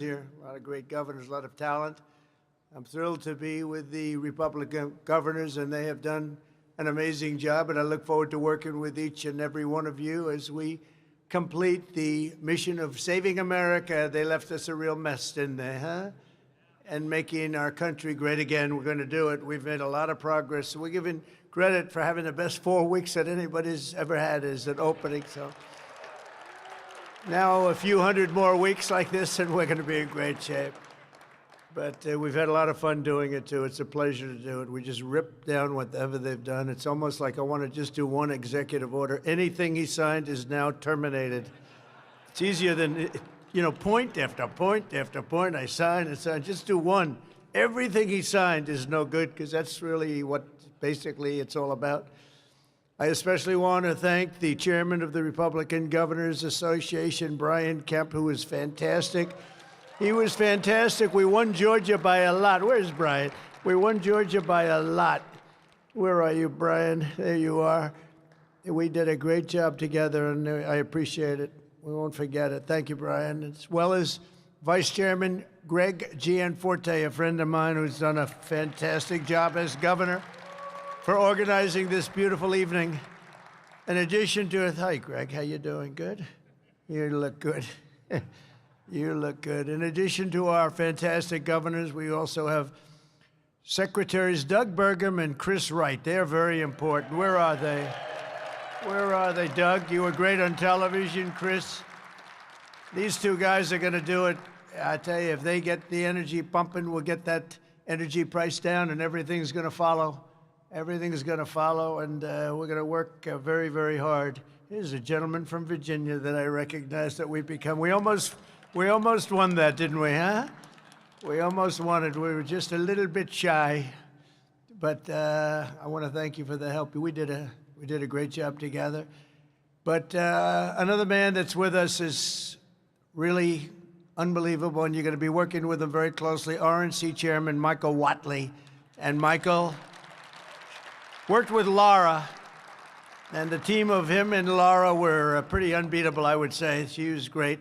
here, a lot of great governors, a lot of talent. I'm thrilled to be with the Republican governors, and they have done an amazing job, and I look forward to working with each and every one of you as we complete the mission of saving America. They left us a real mess, didn't they, huh? And making our country great again. We're going to do it. We've made a lot of progress. We're given credit for having the best 4 weeks that anybody's ever had as an opening. So now a few hundred more weeks like this, and we're going to be in great shape. But we've had a lot of fun doing it, too. It's a pleasure to do it. We just rip down whatever they've done. It's almost like I want to just do one executive order. Anything he signed is now terminated. It's easier than, you know, point after point after point. I sign and sign. Just do one. Everything he signed is no good, because that's really what basically it's all about. I especially want to thank the chairman of the Republican Governors Association, Brian Kemp, who was fantastic. He was fantastic. We won Georgia by a lot. Where's Brian? We won Georgia by a lot. Where are you, Brian? There you are. We did a great job together, and I appreciate it. We won't forget it. Thank you, Brian. As well as Vice Chairman Greg Gianforte, a friend of mine who's done a fantastic job as governor, for organizing this beautiful evening. In addition to it, hi, Greg, how you doing? Good? You look good. You look good. In addition to our fantastic governors, we also have Secretaries Doug Burgum and Chris Wright. They're very important. Where are they? Where are they, Doug? You were great on television, Chris. These two guys are going to do it. I tell you, if they get the energy pumping, we'll get that energy price down, and everything's going to follow. Everything's going to follow, and we're going to work very, very hard. Here's a gentleman from Virginia that I recognize that we've become. We almost won that, didn't we, huh? We almost won it. We were just a little bit shy. But I want to thank you for the help. We did a great job together. But another man that's with us is really unbelievable, and you're going to be working with him very closely, RNC Chairman Michael Whatley. And Michael worked with Laura, and the team of him and Laura were pretty unbeatable, I would say. She was great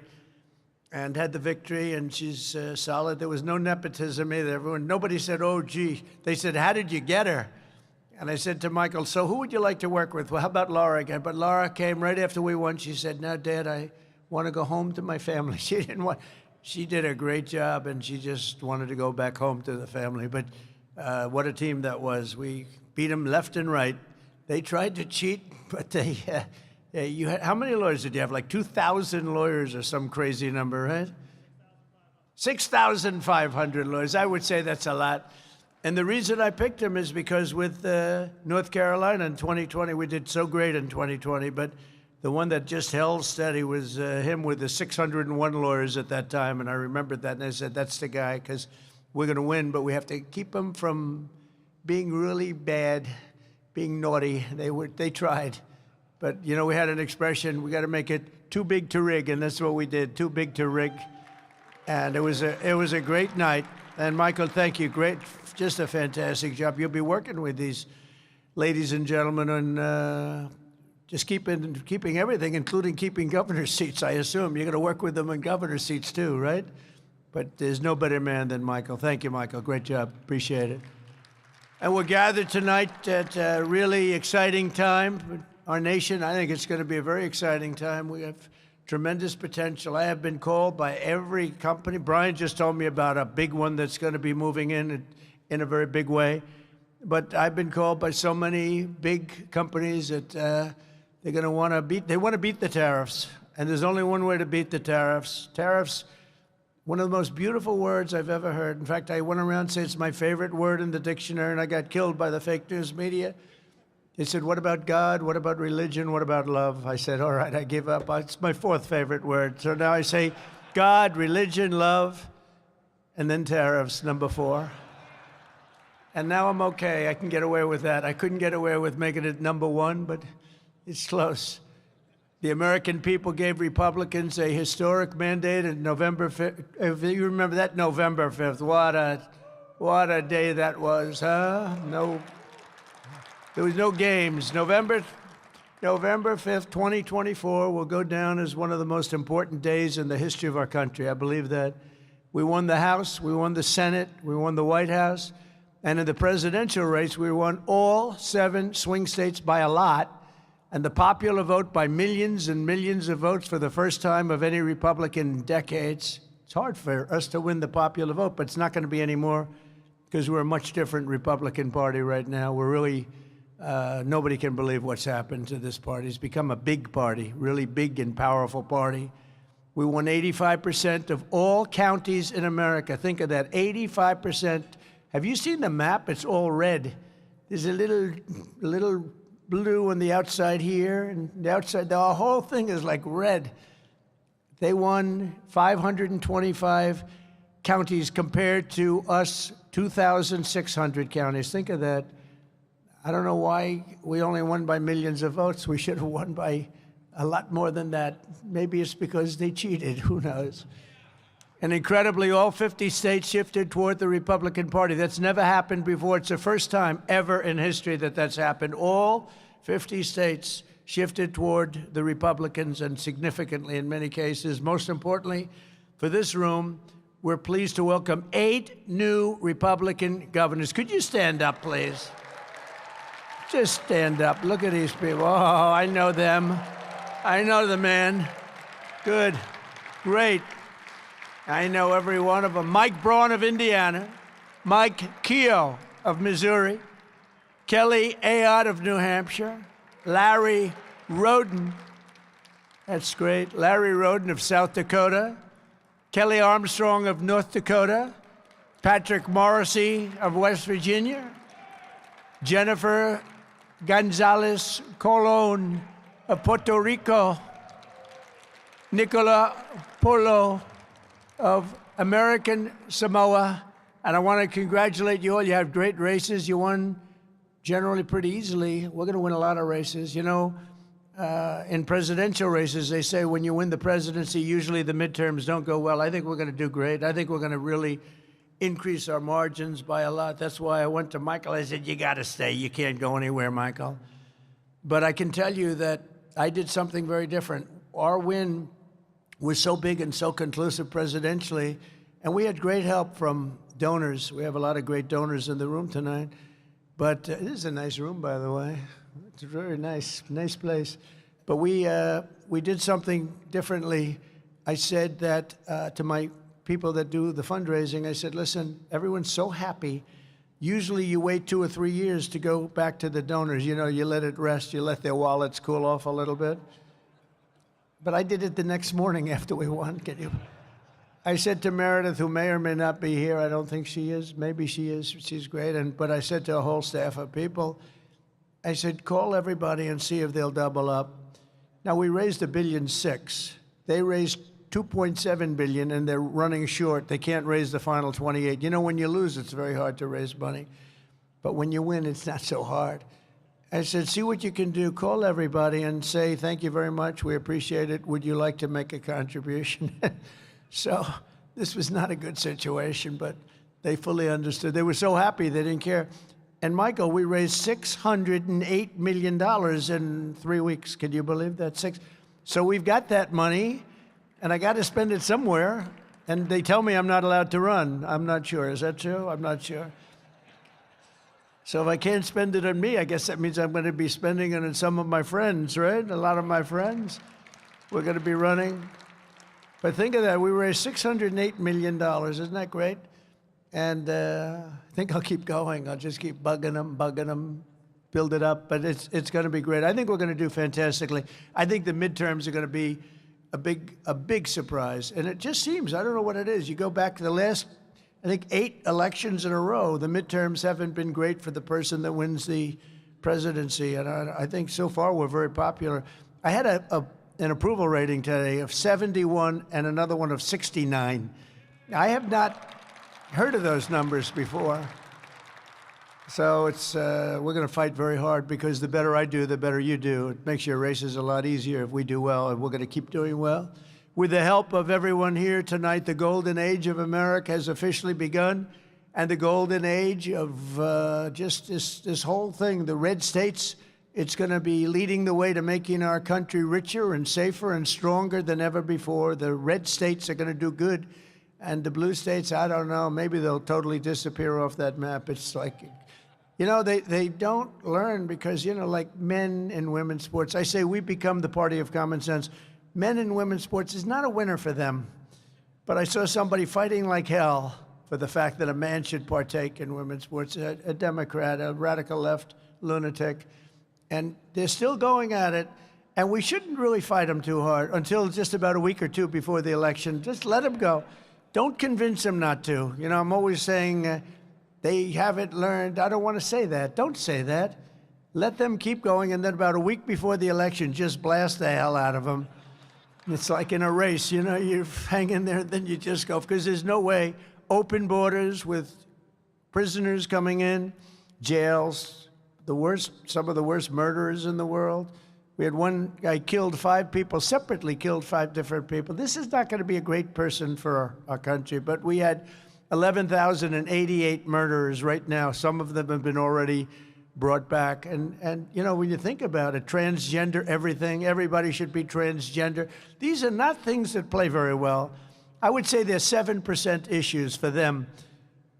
and had the victory, and she's solid. There was no nepotism either. Nobody said, oh, gee. They said, how did you get her? And I said to Michael, so who would you like to work with? Well, how about Laura again? But Laura came right after we won. She said, no, Dad, I want to go home to my family. She did a great job, and she just wanted to go back home to the family. But what a team that was. We beat them left and right. They tried to cheat, but they... how many lawyers did you have? Like 2,000 lawyers or some crazy number, right? 6,500 lawyers. I would say that's a lot. And the reason I picked him is because with North Carolina in 2020, we did so great in 2020, but the one that just held steady was him with the 601 lawyers at that time, and I remembered that, and I said, that's the guy, because we're going to win, but we have to keep him from being really bad, being naughty. They tried. But, you know, we had an expression, we got to make it too big to rig, and that's what we did, too big to rig. And it was a great night. And, Michael, thank you. Great, just a fantastic job. You'll be working with these ladies and gentlemen on just keeping everything, including keeping governor seats, I assume. You're going to work with them in governor seats, too, right? But there's no better man than Michael. Thank you, Michael. Great job. Appreciate it. And we're gathered tonight at a really exciting time. Our nation, I think it's going to be a very exciting time. We have tremendous potential. I have been called by every company. Brian just told me about a big one that's going to be moving in a very big way. But I've been called by so many big companies that they're going to want to beat the tariffs. And there's only one way to beat the tariffs. Tariffs, one of the most beautiful words I've ever heard. In fact, I went around saying it's my favorite word in the dictionary, and I got killed by the fake news media. They said, what about God? What about religion? What about love? I said, all right, I give up. It's my fourth favorite word. So now I say God, religion, love, and then tariffs, number 4. And now I'm okay. I can get away with that. I couldn't get away with making it number 1, but it's close. The American people gave Republicans a historic mandate on November 5th. If you remember that, November 5th. What a day that was, huh? There was no games. November 5th, 2024 will go down as one of the most important days in the history of our country. I believe that. We won the House, we won the Senate, we won the White House, and in the presidential race, we won all 7 swing states by a lot, and the popular vote by millions and millions of votes for the first time of any Republican in decades. It's hard for us to win the popular vote, but it's not going to be anymore because we're a much different Republican Party right now. We're really, nobody can believe what's happened to this party. It's become a big party, really big and powerful party. We won 85% of all counties in America. Think of that, 85%. Have you seen the map? It's all red. There's a little blue on the outside here, and the outside, the whole thing is like red. They won 525 counties compared to us, 2,600 counties. Think of that. I don't know why we only won by millions of votes. We should have won by a lot more than that. Maybe it's because they cheated, who knows? And incredibly, all 50 states shifted toward the Republican Party. That's never happened before. It's the first time ever in history that that's happened. All 50 states shifted toward the Republicans, and significantly in many cases. Most importantly, for this room, we're pleased to welcome 8 new Republican governors. Could you stand up, please? Just stand up. Look at these people. Oh, I know them. I know the man. Good. Great. I know every one of them. Mike Braun of Indiana, Mike Keogh of Missouri, Kelly Ayotte of New Hampshire, Larry Roden, that's great, Larry Roden of South Dakota, Kelly Armstrong of North Dakota, Patrick Morrissey of West Virginia, Jennifer Gonzalez Colon of Puerto Rico, Nicola Polo of American Samoa. And I want to congratulate you all. You have great races. You won generally pretty easily. We're going to win a lot of races. You know, in presidential races, they say when you win the presidency, usually the midterms don't go well. I think we're going to do great. I think we're going to really increase our margins by a lot. That's why I went to Michael. I said, you got to stay. You can't go anywhere, Michael. But I can tell you that I did something very different. Our win was so big and so conclusive presidentially, and we had great help from donors. We have a lot of great donors in the room tonight. But this is a nice room, by the way. It's a very nice place. But we did something differently. I said that to my people that do the fundraising, I said, listen, everyone's so happy. Usually you wait 2 or 3 years to go back to the donors. You know, you let it rest, you let their wallets cool off a little bit. But I did it the next morning after we won. I said to Meredith, who may or may not be here, I don't think she is, maybe she is, she's great, but I said to a whole staff of people, I said, call everybody and see if they'll double up. Now, we raised $1.6 billion. They raised $2.7 billion, and they're running short. They can't raise the final 28. You know, when you lose, it's very hard to raise money. But when you win, it's not so hard. I said, see what you can do. Call everybody and say, thank you very much. We appreciate it. Would you like to make a contribution? So this was not a good situation, but they fully understood. They were so happy they didn't care. And Michael, we raised $608 million in 3 weeks. Can you believe that? So we've got that money, and I got to spend it somewhere. And they tell me I'm not allowed to run. I'm not sure. Is that true? I'm not sure. So if I can't spend it on me, I guess that means I'm going to be spending it on some of my friends, right? A lot of my friends. We're going to be running. But think of that. We raised $608 million. Isn't that great? And I think I'll keep going. I'll just keep bugging them, build it up. But it's going to be great. I think we're going to do fantastically. I think the midterms are going to be a big surprise. And it just seems, I don't know what it is. You go back to the last, I think, 8 elections in a row, the midterms haven't been great for the person that wins the presidency. And I think so far we're very popular. I had an approval rating today of 71 and another one of 69. I have not heard of those numbers before. So we're going to fight very hard, because the better I do, the better you do. It makes your races a lot easier if we do well, and we're going to keep doing well. With the help of everyone here tonight, the golden age of America has officially begun, and the golden age of just this whole thing, the red states, it's going to be leading the way to making our country richer and safer and stronger than ever before. The red states are going to do good. And the blue states, I don't know, maybe they'll totally disappear off that map. It's like, you know, they don't learn because, you know, like men and women's sports, I say we become the party of common sense. Men and women's sports is not a winner for them. But I saw somebody fighting like hell for the fact that a man should partake in women's sports, a Democrat, a radical left lunatic. And they're still going at it. And we shouldn't really fight them too hard until just about a week or two before the election. Just let them go. Don't convince them not to. You know, I'm always saying they haven't learned. I don't want to say that. Don't say that. Let them keep going. And then about a week before the election, just blast the hell out of them. It's like in a race, you know, you hang in there, then you just go. Because there's no way. Open borders with prisoners coming in, jails, the worst, some of the worst murderers in the world. We had one guy killed 5 people, separately killed 5 different people. This is not going to be a great person for our country, but we had 11,088 murderers right now. Some of them have been already brought back. And you know, when you think about it, transgender, everything, everybody should be transgender. These are not things that play very well. I would say they're 7% issues for them.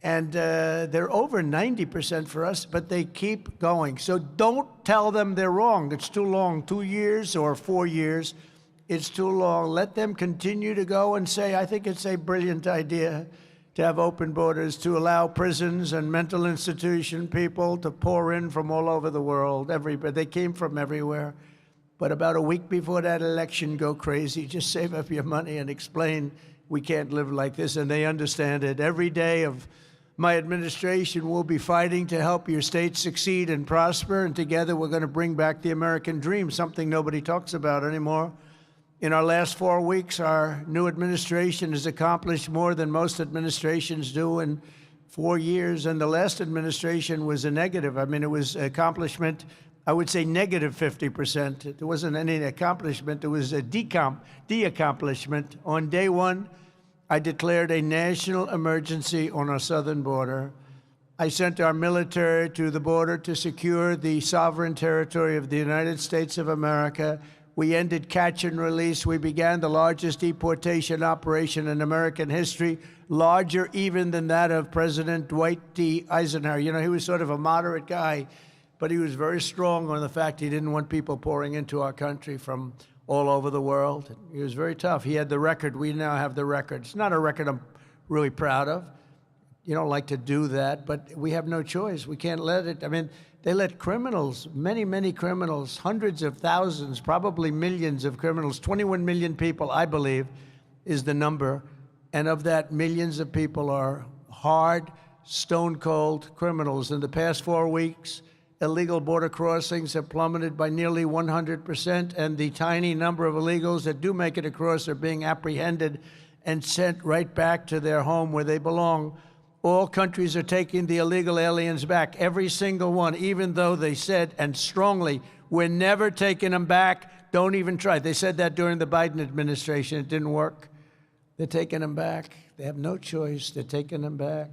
And they're over 90% for us, but they keep going. So don't tell them they're wrong. It's too long, 2 years or 4 years. It's too long. Let them continue to go and say, I think it's a brilliant idea to have open borders, to allow prisons and mental institution people to pour in from all over the world. Everybody, they came from everywhere. But about a week before that election, go crazy. Just save up your money and explain we can't live like this. And they understand it. Every day of my administration will be fighting to help your state succeed and prosper, and together we're going to bring back the American dream, something nobody talks about anymore. In our last 4 weeks, our new administration has accomplished more than most administrations do in 4 years, and the last administration was a negative. I mean, it was accomplishment, I would say negative 50%. There wasn't any accomplishment. There was a de-accomplishment. On day one, I declared a national emergency on our southern border. I sent our military to the border to secure the sovereign territory of the United States of America. We ended catch and release. We began the largest deportation operation in American history, larger even than that of President Dwight D. Eisenhower. You know, he was sort of a moderate guy, but he was very strong on the fact he didn't want people pouring into our country from all over the world. He was very tough. He had the record. We now have the record. It's not a record I'm really proud of. You don't like to do that, but we have no choice. We can't let it. I mean, they let criminals, many, many criminals, hundreds of thousands, probably millions of criminals, 21 million people, I believe, is the number. And of that, millions of people are hard, stone-cold criminals. In the past 4 weeks, illegal border crossings have plummeted by nearly 100%, and the tiny number of illegals that do make it across are being apprehended and sent right back to their home where they belong. All countries are taking the illegal aliens back, every single one, even though they said, and strongly, we're never taking them back, don't even try. They said that during the Biden administration. It didn't work. They're taking them back. They have no choice. They're taking them back.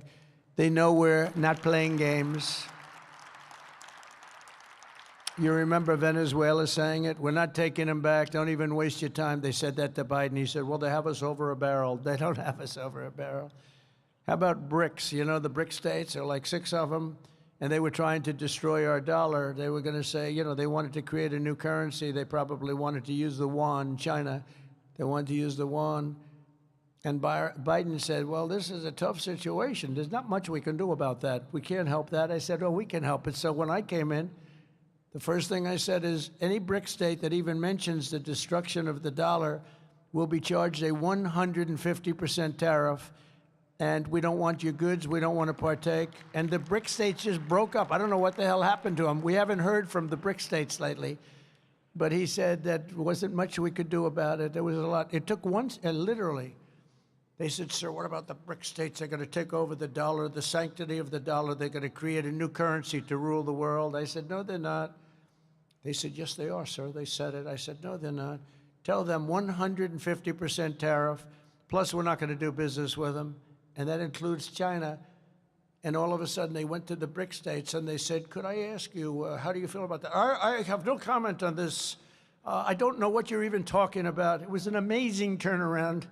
They know we're not playing games. You remember Venezuela saying it? We're not taking them back. Don't even waste your time. They said that to Biden. He said, well, they have us over a barrel. They don't have us over a barrel. How about BRICS? You know, the BRIC states, there are like 6 of them, and they were trying to destroy our dollar. They were going to say, you know, they wanted to create a new currency. They probably wanted to use the yuan. China, they wanted to use the yuan. And Biden said, well, this is a tough situation. There's not much we can do about that. We can't help that. I said, oh, we can help it. So when I came in, the first thing I said is any BRIC state that even mentions the destruction of the dollar will be charged a 150% tariff, and we don't want your goods, we don't want to partake. And the BRIC states just broke up. I don't know what the hell happened to them. We haven't heard from the BRIC states lately. But he said that wasn't much we could do about it. There was a lot. It took once, literally. They said, sir, what about the BRIC states? They're going to take over the dollar, the sanctity of the dollar. They're going to create a new currency to rule the world. I said, no, they're not. They said, yes, they are, sir. They said it. I said, no, they're not. Tell them 150% tariff, plus we're not going to do business with them. And that includes China. And all of a sudden, they went to the BRIC states, and they said, could I ask you, how do you feel about that? I have no comment on this. I don't know what you're even talking about. It was an amazing turnaround.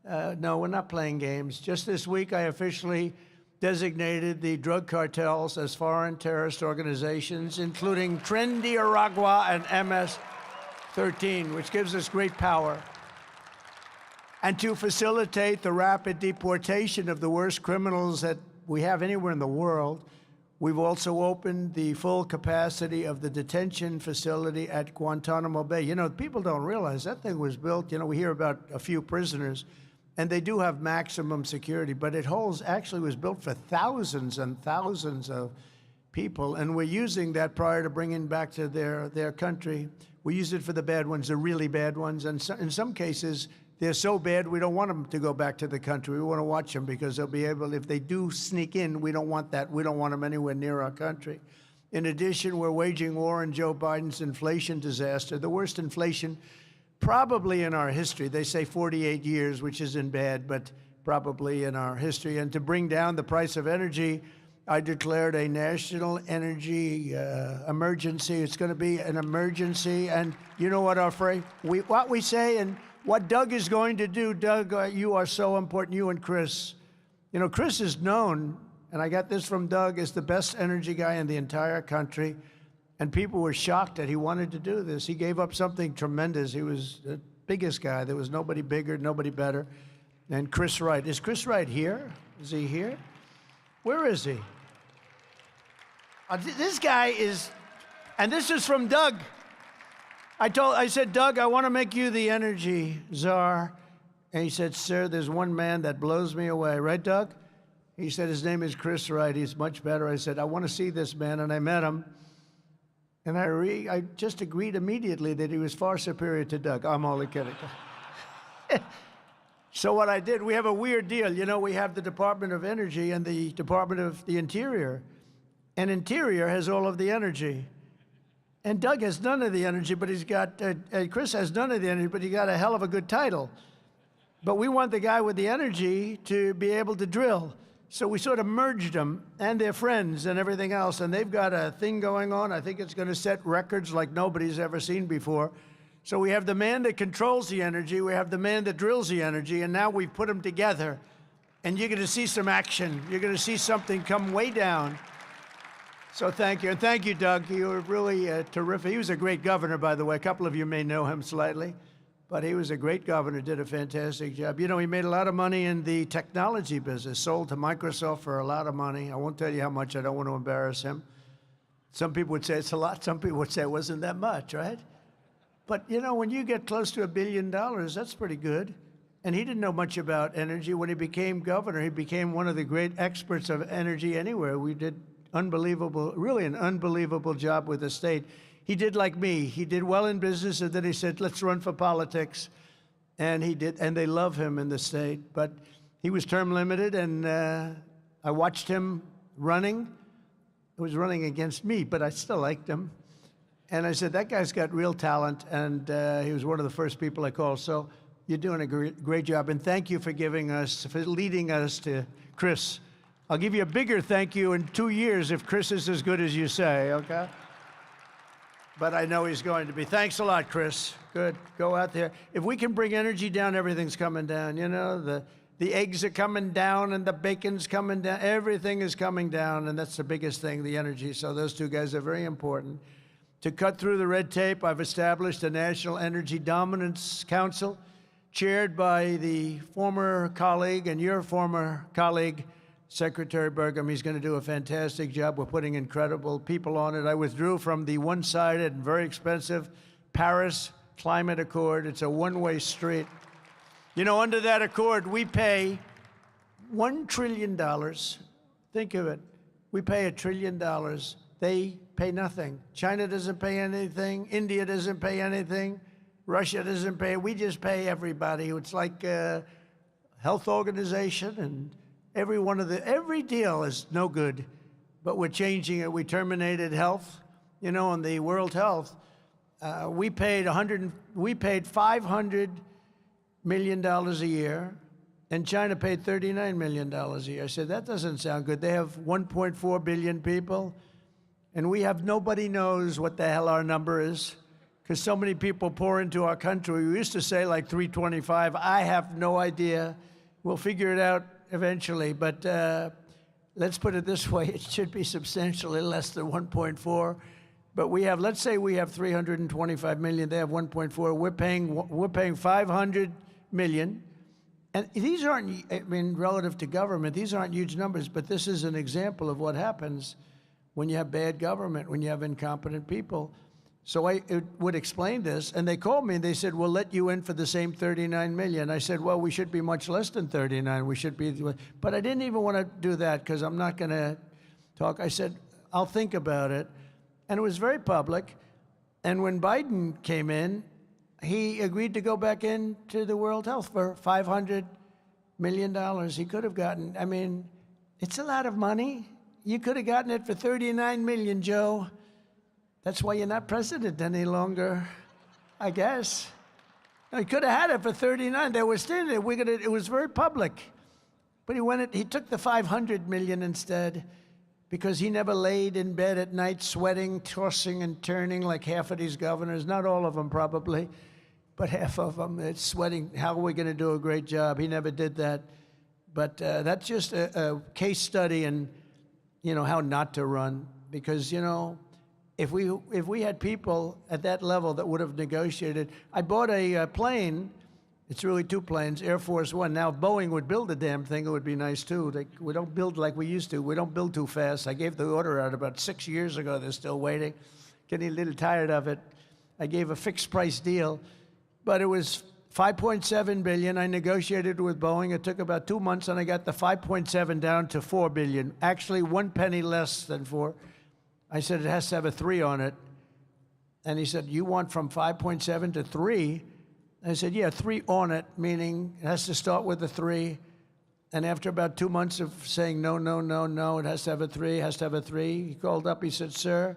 No, we're not playing games. Just this week, I officially designated the drug cartels as foreign terrorist organizations, including Trendiaragua and MS-13, which gives us great power. And to facilitate the rapid deportation of the worst criminals that we have anywhere in the world, we've also opened the full capacity of the detention facility at Guantanamo Bay. You know, people don't realize that thing was built, you know, we hear about a few prisoners, and they do have maximum security, but it holds, actually was built for thousands and thousands of people, and we're using that prior to bringing back to their country. We use it for the bad ones, the really bad ones, and so, in some cases, they're so bad we don't want them to go back to the country. We want to watch them because they'll be able, if they do sneak in, we don't want that. We don't want them anywhere near our country. In addition, we're waging war on Joe Biden's inflation disaster, the worst inflation probably in our history. They say 48 years, which isn't bad, but probably in our history. And to bring down the price of energy, I declared a national energy emergency. It's going to be an emergency. And you know what our phrase, what we say, and what Doug is going to do. Doug, you are so important, you and Chris. You know, Chris is known, and I got this from Doug, as the best energy guy in the entire country. And people were shocked that he wanted to do this. He gave up something tremendous. He was the biggest guy. There was nobody bigger, nobody better. And Chris Wright. Is Chris Wright here? Is he here? Where is he? This guy is, and this is from Doug. I said, Doug, I want to make you the energy czar. And he said, sir, there's one man that blows me away. Right, Doug? He said, his name is Chris Wright. He's much better. I said, I want to see this man. And I met him. And I just agreed immediately that he was far superior to Doug. I'm only kidding. So what I did, we have a weird deal. You know, we have the Department of Energy and the Department of the Interior. And Interior has all of the energy. And Doug has none of the energy, but he's got, Chris has none of the energy, but he got a hell of a good title. But we want the guy with the energy to be able to drill. So we sort of merged them and their friends and everything else. And they've got a thing going on. I think it's going to set records like nobody's ever seen before. So we have the man that controls the energy. We have the man that drills the energy. And now we've put them together. And you're going to see some action. You're going to see something come way down. So thank you. And thank you, Doug. You were really terrific. He was a great governor, by the way. A couple of you may know him slightly. But he was a great governor, did a fantastic job. You know, he made a lot of money in the technology business, sold to Microsoft for a lot of money. I won't tell you how much. I don't want to embarrass him. Some people would say it's a lot. Some people would say it wasn't that much, right? But, you know, when you get close to $1 billion, that's pretty good. And he didn't know much about energy. When he became governor, he became one of the great experts of energy anywhere. We did really an unbelievable job with the state. He did like me. He did well in business, and then he said, let's run for politics. And he did, and they love him in the state. But he was term limited, and I watched him running. He was running against me, but I still liked him. And I said, that guy's got real talent, and he was one of the first people I called. So you're doing a great job, and thank you for leading us to Chris. I'll give you a bigger thank you in 2 years if Chris is as good as you say, okay? But I know he's going to be. Thanks a lot, Chris. Good. Go out there. If we can bring energy down, everything's coming down. You know, the eggs are coming down and the bacon's coming down. Everything is coming down, and that's the biggest thing, the energy. So those two guys are very important. To cut through the red tape, I've established a National Energy Dominance Council, chaired by the former colleague and your former colleague, Secretary Burgum. He's going to do a fantastic job. We're putting incredible people on it. I withdrew from the one-sided and very expensive Paris Climate Accord. It's a one-way street. You know, under that accord, we pay $1 trillion. Think of it. We pay $1 trillion. They pay nothing. China doesn't pay anything. India doesn't pay anything. Russia doesn't pay. We just pay everybody. It's like a health organization, and every deal is no good, but we're changing it. We terminated health, you know, on the World Health. We paid $500 million a year, and China paid $39 million a year. I said, that doesn't sound good. They have 1.4 billion people, and we have, nobody knows what the hell our number is. because so many people pour into our country. We used to say like 325. I have no idea. We'll figure it out eventually, but let's put it this way. It should be substantially less than 1.4. But we have, let's say we have 325 million, they have 1.4. We're paying 500 million. And these aren't, I mean, relative to government, these aren't huge numbers, but this is an example of what happens when you have bad government, when you have incompetent people. So I would explain this, and they called me and they said, we'll let you in for the same 39 million. I said, well, we should be much less than 39. We should be, but I didn't even want to do that because I'm not going to talk. I said, I'll think about it. And it was very public. And when Biden came in, he agreed to go back into the World Health for $500 million. He could have gotten, I mean, it's a lot of money. You could have gotten it for 39 million, Joe. That's why you're not president any longer, I guess. He could have had it for 39. They were standing there. It was very public. But he took the 500 million instead, because he never laid in bed at night sweating, tossing and turning like half of these governors. Not all of them probably, but half of them. It's sweating. How are we going to do a great job? He never did that. But that's just a case study in, how not to run. Because, if we had people at that level that would have negotiated. I bought a plane. It's really two planes, Air Force One. Now, if Boeing would build the damn thing, it would be nice, too. We don't build like we used to. We don't build too fast. I gave the order out about 6 years ago. They're still waiting. Getting a little tired of it. I gave a fixed price deal, but it was $5.7 billion. I negotiated with Boeing. It took about 2 months, and I got the 5.7 down to $4 billion. Actually, 1 penny less than 4. I said, it has to have a 3 on it. And he said, you want from 5.7 to 3? I said, yeah, 3 on it, meaning it has to start with a 3. And after about 2 months of saying, no, no, no, no, it has to have a 3, has to have a 3, he called up, he said, sir,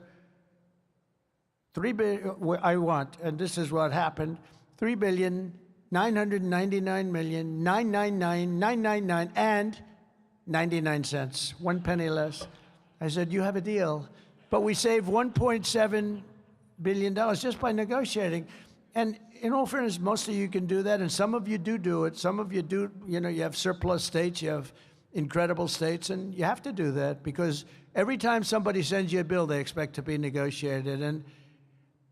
$3 billion, I want, and this is what happened, $3,999,999,999 and 99 cents, 1 penny less. I said, you have a deal. But we saved $1.7 billion just by negotiating. And in all fairness, most of you can do that, and some of you do it. Some of you do, you have surplus states, you have incredible states, and you have to do that because every time somebody sends you a bill, they expect to be negotiated. And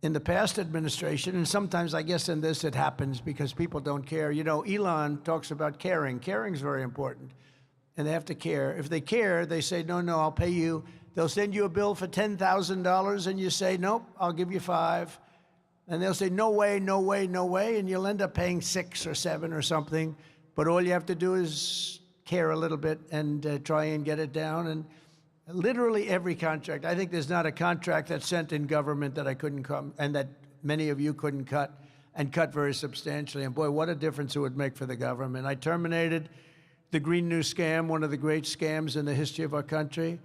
in the past administration, and sometimes I guess in this it happens because people don't care. Elon talks about caring. Caring's very important, and they have to care. If they care, they say, no, I'll pay you. They'll send you a bill for $10,000, and you say, nope, I'll give you 5. And they'll say, no way, no way, no way, and you'll end up paying 6 or 7 or something. But all you have to do is care a little bit and try and get it down. And literally every contract, I think there's not a contract that's sent in government that I couldn't come, and that many of you couldn't cut, and cut very substantially. And boy, what a difference it would make for the government. I terminated the Green New Scam, one of the great scams in the history of our country.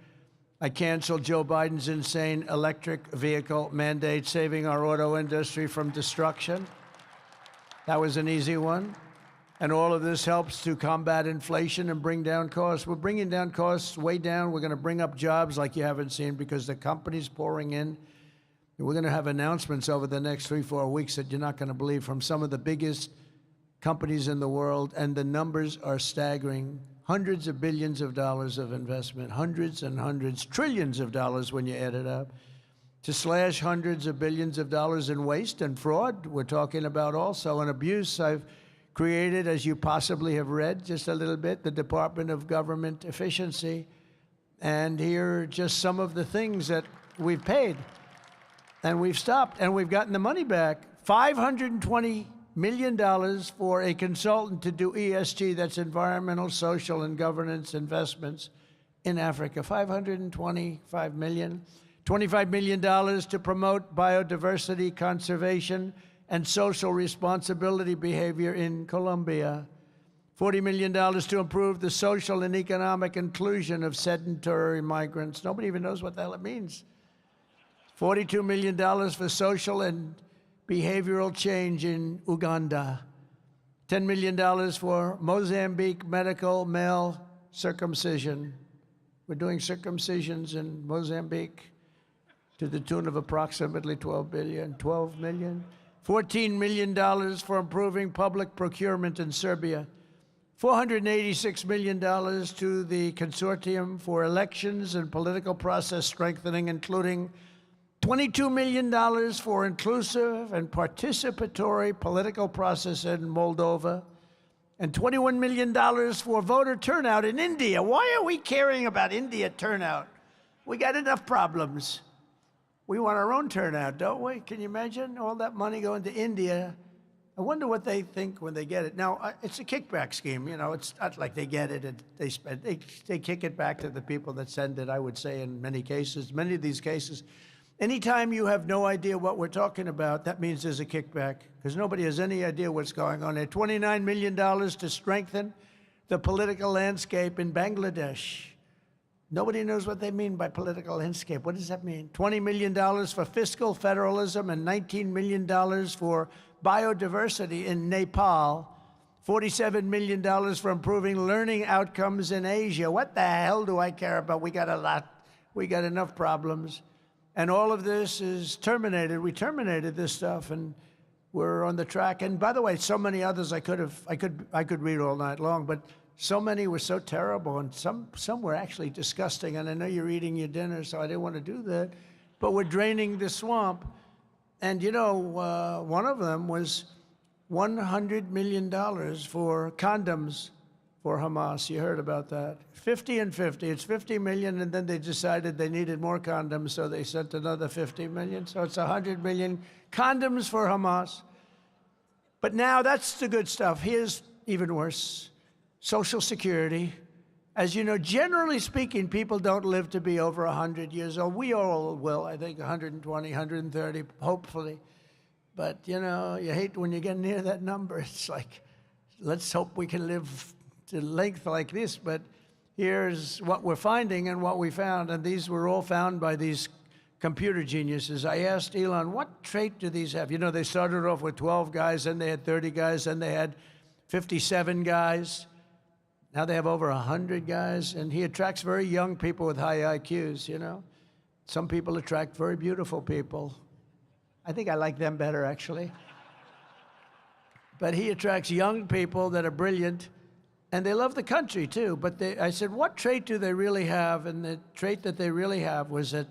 I canceled Joe Biden's insane electric vehicle mandate, saving our auto industry from destruction. That was an easy one. And all of this helps to combat inflation and bring down costs. We're bringing down costs way down. We're going to bring up jobs like you haven't seen because the company's pouring in. We're going to have announcements over the next 3-4 weeks that you're not going to believe from some of the biggest companies in the world, and the numbers are staggering. Hundreds of billions of dollars of investment, hundreds and hundreds, trillions of dollars when you add it up, to slash hundreds of billions of dollars in waste and fraud. We're talking about also an abuse. I've created, as you possibly have read just a little bit, the Department of Government Efficiency. And here are just some of the things that we've paid. And we've stopped, and we've gotten the money back. $520 million for a consultant to do ESG, that's environmental, social, and governance investments in Africa. $525 million. $25 million to promote biodiversity conservation and social responsibility behavior in Colombia. $40 million to improve the social and economic inclusion of sedentary migrants. Nobody even knows what the hell it means. $42 million for social and behavioral change in Uganda. $10 million for Mozambique medical male circumcision. We're doing circumcisions in Mozambique to the tune of approximately $12 million. $14 million for improving public procurement in Serbia. $486 million to the Consortium for Elections and Political Process Strengthening, including $22 million for inclusive and participatory political process in Moldova, and $21 million for voter turnout in India. Why are we caring about India turnout? We got enough problems. We want our own turnout, don't we? Can you imagine all that money going to India? I wonder what they think when they get it. Now, it's a kickback scheme. You know, it's not like they get it and they spend. They kick it back to the people that send it, I would say, in many cases. Many of these cases, anytime you have no idea what we're talking about, that means there's a kickback, because nobody has any idea what's going on there. $29 million to strengthen the political landscape in Bangladesh. Nobody knows what they mean by political landscape. What does that mean? $20 million for fiscal federalism and $19 million for biodiversity in Nepal. $47 million for improving learning outcomes in Asia. What the hell do I care about? We got a lot. We got enough problems. And all of this is terminated. We terminated this stuff, and we're on the track. And by the way, so many others I could read all night long, but so many were so terrible, and some were actually disgusting. And I know you're eating your dinner, so I didn't want to do that. But we're draining the swamp. And, you know, one of them was $100 million for condoms for Hamas. You heard about that. 50 and 50. It's 50 million, and then they decided they needed more condoms, so they sent another 50 million. So it's 100 million condoms for Hamas. But now that's the good stuff. Here's even worse. Social Security. As you know, generally speaking, people don't live to be over 100 years old. We all will, I think, 120, 130, hopefully. But, you know, you hate when you get near that number. It's like, let's hope we can live to length like this. But here's what we're finding and what we found. And these were all found by these computer geniuses. I asked Elon, what trait do these have? You know, they started off with 12 guys, then they had 30 guys, then they had 57 guys. Now they have over 100 guys, and he attracts very young people with high IQs, you know. Some people attract very beautiful people. I think I like them better, actually. But he attracts young people that are brilliant, and they love the country, too. But I said, what trait do they really have? And the trait that they really have was that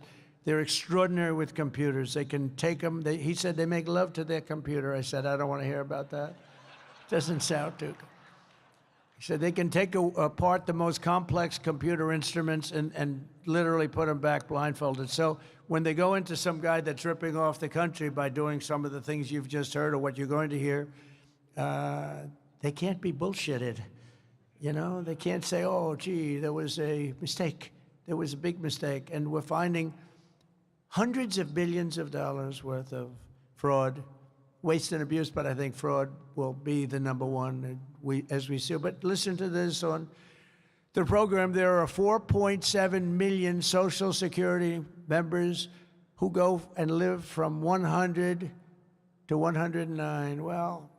they're extraordinary with computers. They can take them. He said they make love to their computer. I said, I don't want to hear about that. Doesn't sound too good. He said they can take apart the most complex computer instruments and literally put them back blindfolded. So when they go into some guy that's ripping off the country by doing some of the things you've just heard or what you're going to hear, they can't be bullshitted. You know, they can't say, oh, gee, there was a mistake. There was a big mistake. And we're finding hundreds of billions of dollars worth of fraud, waste and abuse, but I think fraud will be the number one as we see. But listen to this on the program. There are 4.7 million Social Security members who go and live from 100 to 109. Well,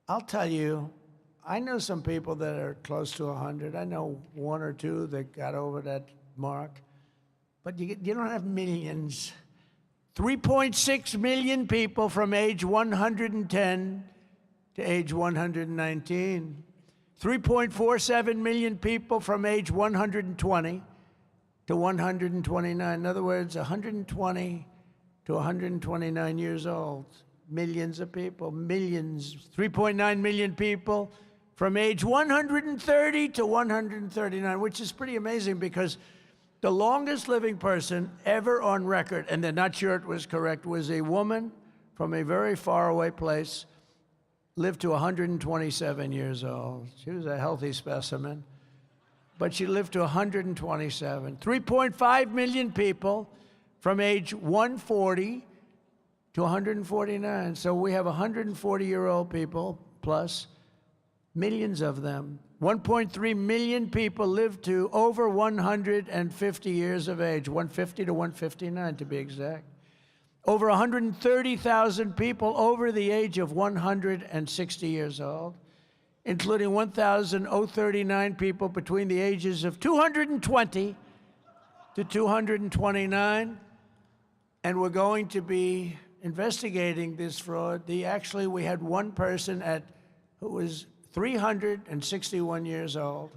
I'll tell you, I know some people that are close to 100. I know one or two that got over that mark. But you don't have millions. 3.6 million people from age 110 to age 119. 3.47 million people from age 120 to 129. In other words, 120 to 129 years old. Millions of people, millions. 3.9 million people from age 130 to 139, which is pretty amazing because the longest living person ever on record, and they're not sure it was correct, was a woman from a very far away place, lived to 127 years old. She was a healthy specimen, but she lived to 127. 3.5 million people from age 140 to 149. So we have 140-year-old people plus millions of them. 1.3 million people live to over 150 years of age, 150 to 159 to be exact. Over 130,000 people over the age of 160 years old, including 1,039 people between the ages of 220 to 229. And we're going to be investigating this fraud. Actually, we had one person who was 361 years old.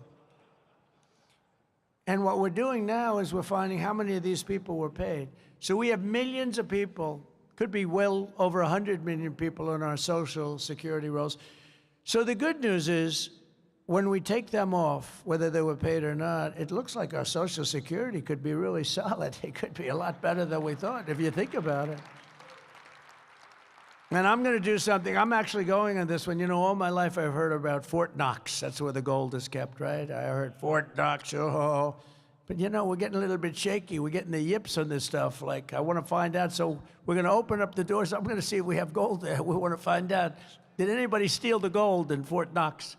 And what we're doing now is we're finding how many of these people were paid. So we have millions of people, could be well over 100 million people in our Social Security rolls. So the good news is, when we take them off, whether they were paid or not, it looks like our Social Security could be really solid. It could be a lot better than we thought, if you think about it. And I'm going to do something. I'm actually going on this one. You know, all my life I've heard about Fort Knox. That's where the gold is kept, right? I heard Fort Knox, oh. But, you know, we're getting a little bit shaky. We're getting the yips on this stuff. Like, I want to find out. So we're going to open up the doors. I'm going to see if we have gold there. We want to find out, did anybody steal the gold in Fort Knox?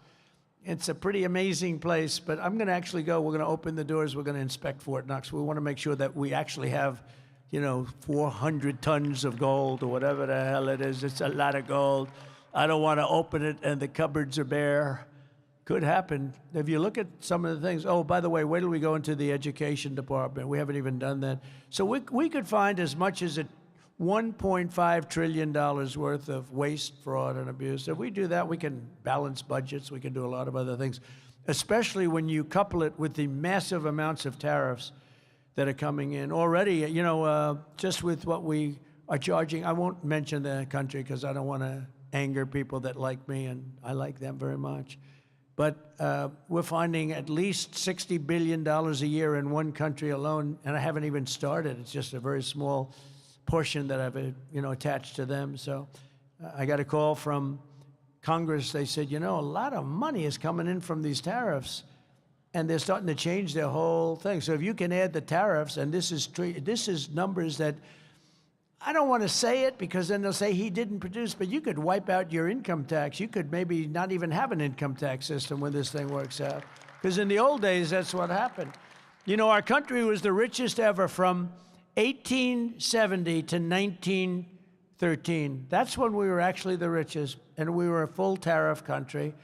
It's a pretty amazing place. But I'm going to actually go. We're going to open the doors. We're going to inspect Fort Knox. We want to make sure that we actually have, you know, 400 tons of gold or whatever the hell it is. It's a lot of gold. I don't want to open it and the cupboards are bare. Could happen. If you look at some of the things, oh, by the way, wait till we go into the education department. We haven't even done that. So we could find as much as $1.5 trillion worth of waste, fraud, and abuse. If we do that, we can balance budgets. We can do a lot of other things, especially when you couple it with the massive amounts of tariffs that are coming in already. You know, just with what we are charging, I won't mention the country because I don't want to anger people that like me, and I like them very much. But we're finding at least $60 billion a year in one country alone, and I haven't even started. It's just a very small portion that I've, you know, attached to them. So I got a call from Congress. They said, you know, a lot of money is coming in from these tariffs, and they're starting to change their whole thing. So if you can add the tariffs, and this is numbers that, I don't want to say it because then they'll say he didn't produce, but you could wipe out your income tax. You could maybe not even have an income tax system when this thing works out. Because in the old days, that's what happened. You know, our country was the richest ever from 1870 to 1913. That's when we were actually the richest, and we were a full tariff country.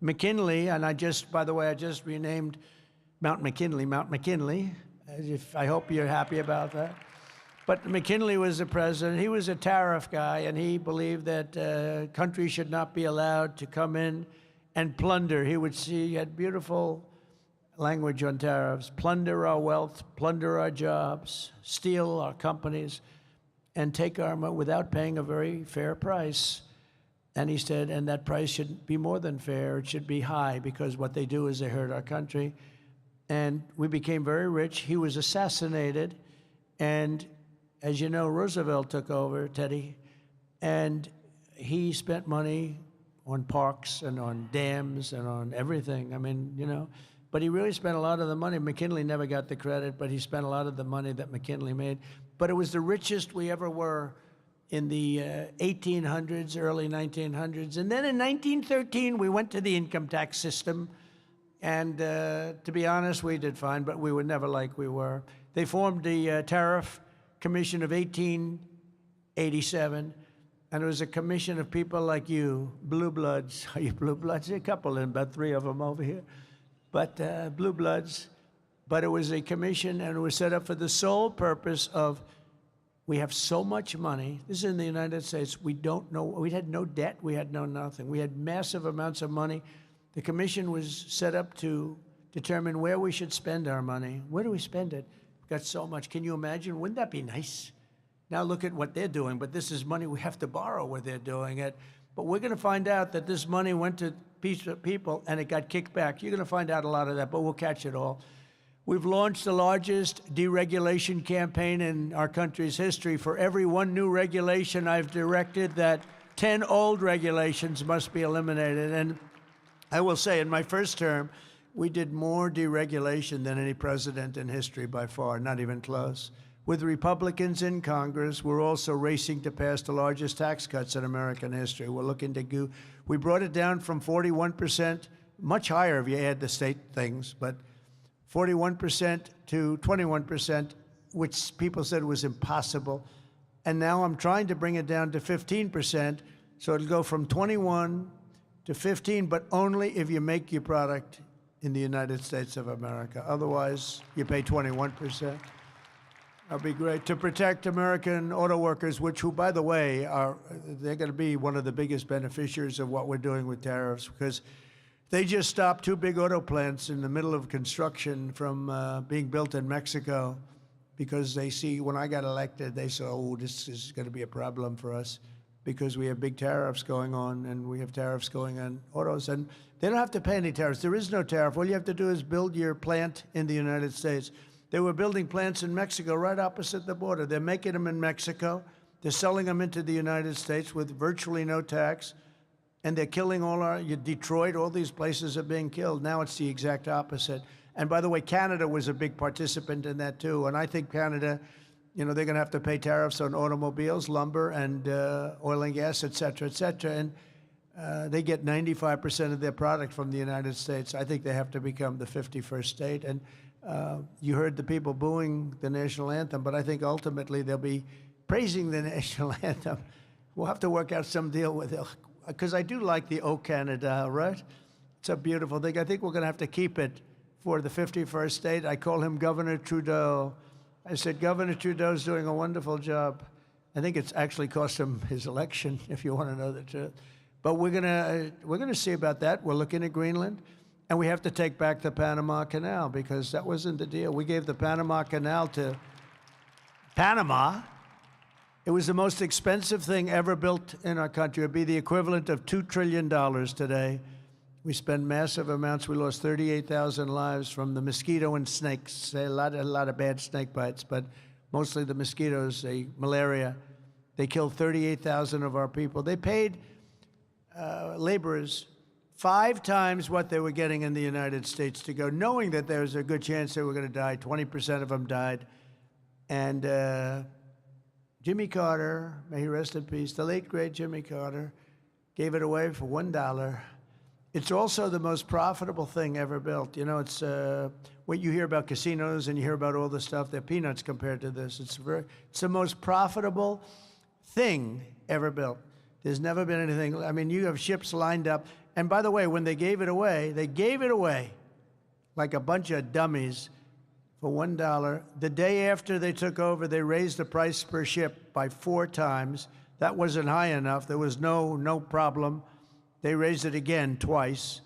McKinley, and by the way, I just renamed Mount McKinley. I hope you're happy about that. But McKinley was the president. He was a tariff guy, and he believed that countries should not be allowed to come in and plunder. He had beautiful language on tariffs: plunder our wealth, plunder our jobs, steal our companies, and take our money without paying a very fair price. And he said, and that price should be more than fair. It should be high, because what they do is they hurt our country. And we became very rich. He was assassinated, and as you know, Roosevelt took over, Teddy, and he spent money on parks and on dams and on everything. I mean, you know, but he really spent a lot of the money. McKinley never got the credit, but he spent a lot of the money that McKinley made. But it was the richest we ever were in the 1800s, early 1900s. And then in 1913, we went to the income tax system. And to be honest, we did fine, but we were never like we were. They formed the Tariff Commission of 1887, and it was a commission of people like you, blue bloods. Are you blue bloods? There are a couple, and about 3 of them over here, but blue bloods. But it was a commission, and it was set up for the sole purpose of, we have so much money. This is in the United States. We don't know. We had no debt. We had no nothing. We had massive amounts of money. The commission was set up to determine where we should spend our money. Where do we spend it? Got so much. Can you imagine? Wouldn't that be nice? Now look at what they're doing, but this is money we have to borrow where they're doing it. But we're going to find out that this money went to people and it got kicked back. You're going to find out a lot of that, but we'll catch it all. We've launched the largest deregulation campaign in our country's history. For every one new regulation, I've directed that 10 old regulations must be eliminated. And I will say, in my first term, we did more deregulation than any president in history by far, not even close. With Republicans in Congress, we're also racing to pass the largest tax cuts in American history. We're looking to we brought it down from 41%, much higher if you add the state things, but 41% to 21%, which people said was impossible. And now I'm trying to bring it down to 15%, so it'll go from 21 to 15, but only if you make your product in the United States of America. Otherwise, you pay 21%. That'd be great. To protect American auto workers, who, by the way, they're going to be one of the biggest beneficiaries of what we're doing with tariffs, because they just stopped 2 big auto plants in the middle of construction from being built in Mexico, because they see, when I got elected, they said, oh, this is going to be a problem for us because we have big tariffs going on, and we have tariffs going on autos. And they don't have to pay any tariffs. There is no tariff. All you have to do is build your plant in the United States. They were building plants in Mexico right opposite the border. They're making them in Mexico. They're selling them into the United States with virtually no tax. And they're killing Detroit, all these places are being killed. Now it's the exact opposite. And by the way, Canada was a big participant in that too. And I think Canada, they're going to have to pay tariffs on automobiles, lumber, and oil and gas, et cetera, et cetera. And they get 95% of their product from the United States. I think they have to become the 51st state. And you heard the people booing the national anthem, but I think ultimately they'll be praising the national anthem. We'll have to work out some deal with it, because I do like the "O Canada," right? It's a beautiful thing. I think we're going to have to keep it for the 51st state. I call him Governor Trudeau. I said, Governor Trudeau's doing a wonderful job. I think it's actually cost him his election, if you want to know the truth. But we're gonna see about that. We're looking at Greenland. And we have to take back the Panama Canal, because that wasn't the deal. We gave the Panama Canal to Panama. It was the most expensive thing ever built in our country. It would be the equivalent of $2 trillion today. We spend massive amounts. We lost 38,000 lives from the mosquito and snakes. A lot of bad snake bites, but mostly the mosquitoes, malaria. They killed 38,000 of our people. They paid laborers 5 times what they were getting in the United States to go, knowing that there was a good chance they were going to die. 20% of them died. And Jimmy Carter, may he rest in peace, the late, great Jimmy Carter, gave it away for $1. It's also the most profitable thing ever built. It's what you hear about casinos and you hear about all the stuff. They're peanuts compared to this. It's the most profitable thing ever built. There's never been anything. I mean, you have ships lined up. And by the way, when they gave it away like a bunch of dummies for $1. The day after they took over, they raised the price per ship by 4 times. That wasn't high enough. There was no problem. They raised it again twice.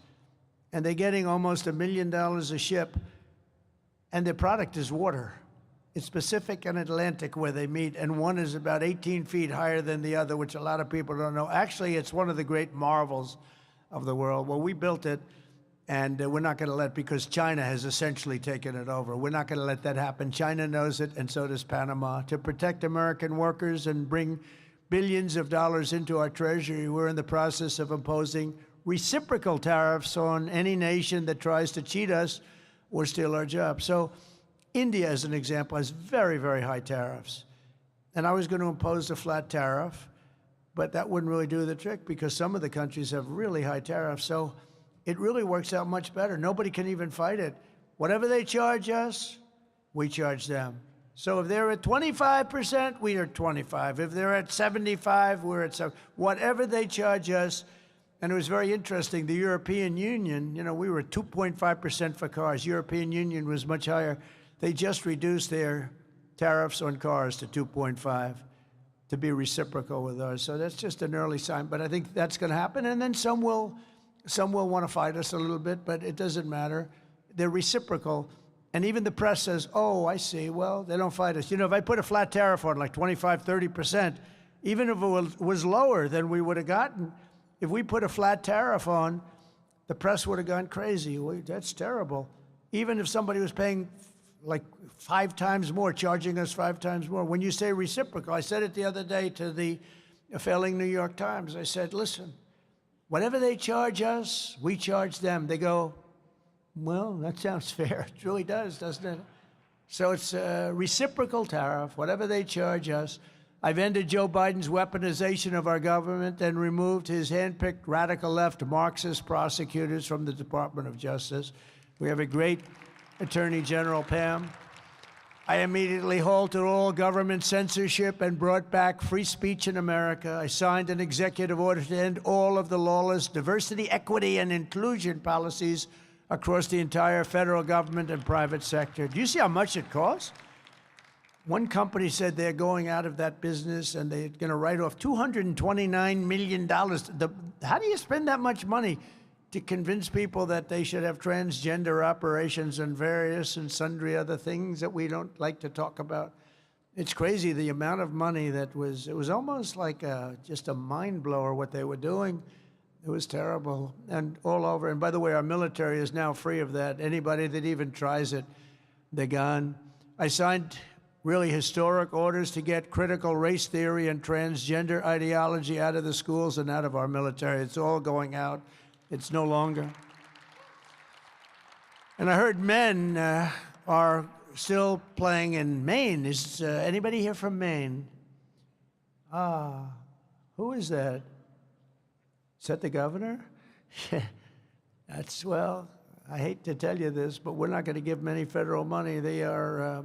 And they're getting almost $1 million a ship. And their product is water. It's Pacific and Atlantic where they meet, and one is about 18 feet higher than the other, which a lot of people don't know. Actually, it's one of the great marvels of the world. Well, we built it, and we're not going to let, because China has essentially taken it over. We're not going to let that happen. China knows it, and so does Panama. To protect American workers and bring billions of dollars into our treasury, we're in the process of imposing reciprocal tariffs on any nation that tries to cheat us or steal our jobs. So India, as an example, has very, very high tariffs. And I was going to impose a flat tariff, but that wouldn't really do the trick, because some of the countries have really high tariffs. So it really works out much better. Nobody can even fight it. Whatever they charge us, we charge them. So if they're at 25%, we are at 25. If they're at 75, we're at 7. Whatever they charge us. And it was very interesting. The European Union, we were at 2.5% for cars. European Union was much higher. They just reduced their tariffs on cars to 2.5 to be reciprocal with ours. So that's just an early sign. But I think that's going to happen. And then some will want to fight us a little bit, but it doesn't matter. They're reciprocal. And even the press says, oh, I see. Well, they don't fight us. If I put a flat tariff on like 25, 30%, even if it was lower than we would have gotten, if we put a flat tariff on, the press would have gone crazy. That's terrible. Even if somebody was paying like 5 times more, charging us 5 times more. When you say reciprocal, I said it the other day to the failing New York Times. I said, listen, whatever they charge us, we charge them. They go, well, that sounds fair. It really does, doesn't it? So it's a reciprocal tariff, whatever they charge us. I've ended Joe Biden's weaponization of our government and removed his handpicked radical left Marxist prosecutors from the Department of Justice. We have a great Attorney General, Pam. I immediately halted all government censorship and brought back free speech in America. I signed an executive order to end all of the lawless diversity, equity, and inclusion policies across the entire federal government and private sector. Do you see how much it costs? One company said they're going out of that business and they're going to write off $229 million. How do you spend that much money to convince people that they should have transgender operations and various and sundry other things that we don't like to talk about? It's crazy the amount of money it was almost like just a mind blower what they were doing. It was terrible and all over. And by the way, our military is now free of that. Anybody that even tries it, they're gone. I signed really historic orders to get critical race theory and transgender ideology out of the schools and out of our military. It's all going out. It's no longer. And I heard men are still playing in Maine. Is anybody here from Maine? Who is that? Is that the governor? Well, I hate to tell you this, but we're not going to give many federal money. They are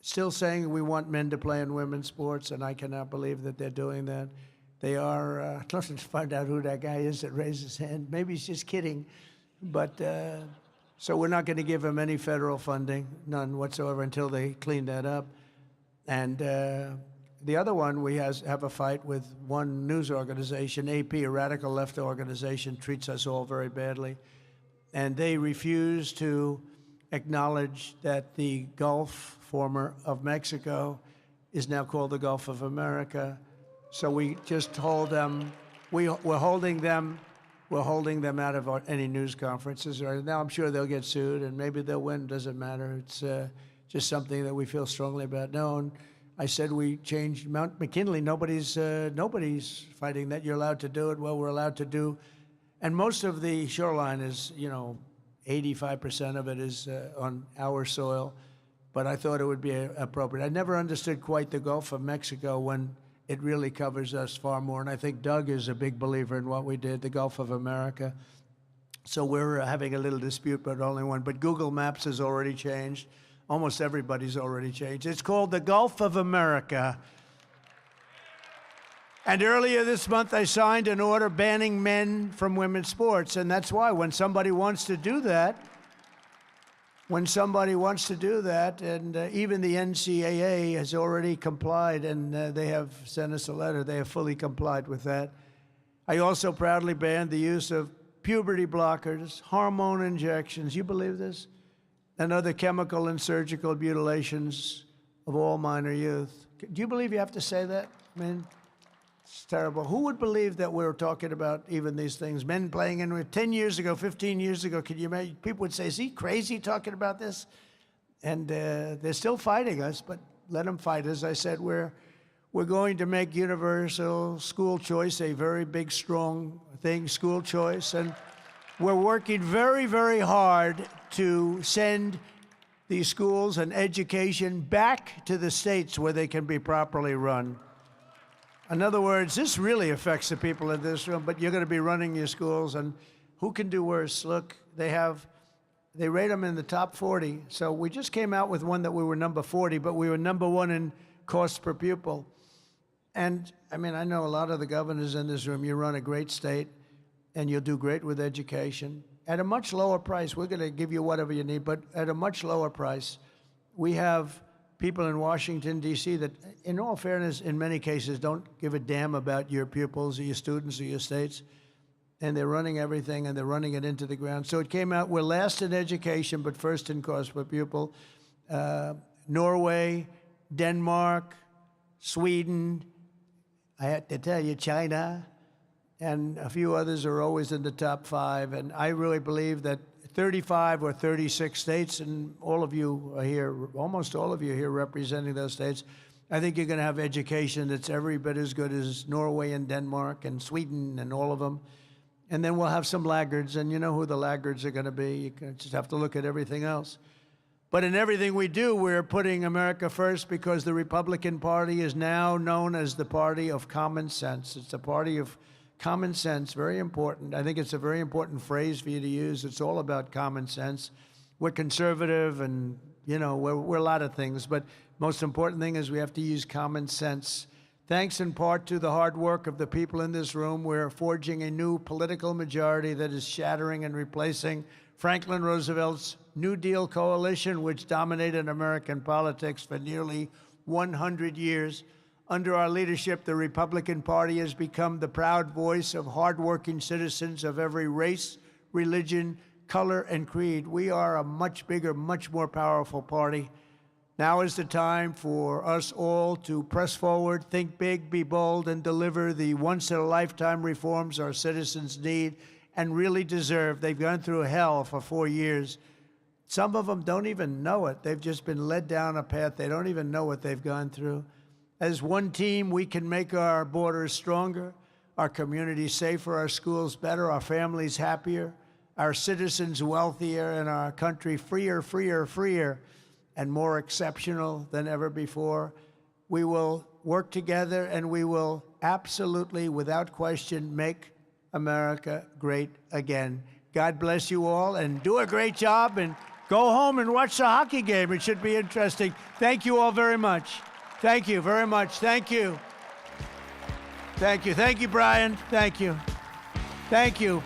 still saying we want men to play in women's sports, and I cannot believe that they're doing that. They are, let's find out who that guy is that raised his hand. Maybe he's just kidding. But, so we're not going to give him any federal funding, none whatsoever, until they clean that up. And the other one, we have a fight with one news organization, AP, a radical left organization, treats us all very badly. And they refuse to acknowledge that the Gulf, former of Mexico, is now called the Gulf of America. So we just hold them. We're holding them out of any news conferences. Now I'm sure they'll get sued, and maybe they'll win. Doesn't matter. It's just something that we feel strongly about. No, and I said we changed Mount McKinley. Nobody's fighting that. You're allowed to do it. Well, we're allowed to do, and most of the shoreline is, 85% of it is on our soil. But I thought it would be appropriate. I never understood quite the Gulf of Mexico when it really covers us far more. And I think Doug is a big believer in what we did, the Gulf of America. So we're having a little dispute, but only one. But Google Maps has already changed. Almost everybody's already changed. It's called the Gulf of America. And earlier this month, I signed an order banning men from women's sports. And that's why when somebody wants to do that, and even the NCAA has already complied, and they have sent us a letter. They have fully complied with that. I also proudly banned the use of puberty blockers, hormone injections, you believe this? And other chemical and surgical mutilations of all minor youth. Do you believe you have to say that? I mean, it's terrible. Who would believe that we're talking about even these things? Men playing in 10 years ago, 15 years ago, could you imagine? People would say, is he crazy talking about this? And they're still fighting us, but let them fight. As I said, we're going to make universal school choice a very big, strong thing, school choice. And we're working very, very hard to send these schools and education back to the states where they can be properly run. In other words, this really affects the people in this room, but you're going to be running your schools, and who can do worse? Look, they rate them in the top 40. So we just came out with one that we were number 40, but we were number 1 in cost per pupil. And I mean, I know a lot of the governors in this room. You run a great state, and you'll do great with education at a much lower price. We're going to give you whatever you need, but at a much lower price. We have people in Washington, D.C. that, in all fairness, in many cases, don't give a damn about your pupils or your students or your states. And they're running everything, and they're running it into the ground. So it came out, we're last in education, but first in cost per pupil. Norway, Denmark, Sweden, I had to tell you, China, and a few others are always in the top 5. And I really believe that 35 or 36 states, and all of you are here, almost all of you are here representing those states. I think you're going to have education that's every bit as good as Norway and Denmark and Sweden and all of them. And then we'll have some laggards, and you know who the laggards are going to be. You just have to look at everything else. But in everything we do, we're putting America first because the Republican Party is now known as the party of common sense. It's a party of common sense, very important. I think it's a very important phrase for you to use. It's all about common sense. We're conservative and, we're a lot of things, but most important thing is we have to use common sense. Thanks in part to the hard work of the people in this room, we're forging a new political majority that is shattering and replacing Franklin Roosevelt's New Deal coalition, which dominated American politics for nearly 100 years. Under our leadership, the Republican Party has become the proud voice of hardworking citizens of every race, religion, color, and creed. We are a much bigger, much more powerful party. Now is the time for us all to press forward, think big, be bold, and deliver the once-in-a-lifetime reforms our citizens need and really deserve. They've gone through hell for 4 years. Some of them don't even know it. They've just been led down a path. They don't even know what they've gone through. As one team, we can make our borders stronger, our communities safer, our schools better, our families happier, our citizens wealthier, and our country freer, freer, freer, and more exceptional than ever before. We will work together, and we will absolutely, without question, make America great again. God bless you all, and do a great job, and go home and watch the hockey game. It should be interesting. Thank you all very much. Thank you very much. Thank you. Thank you. Thank you, Brian. Thank you. Thank you.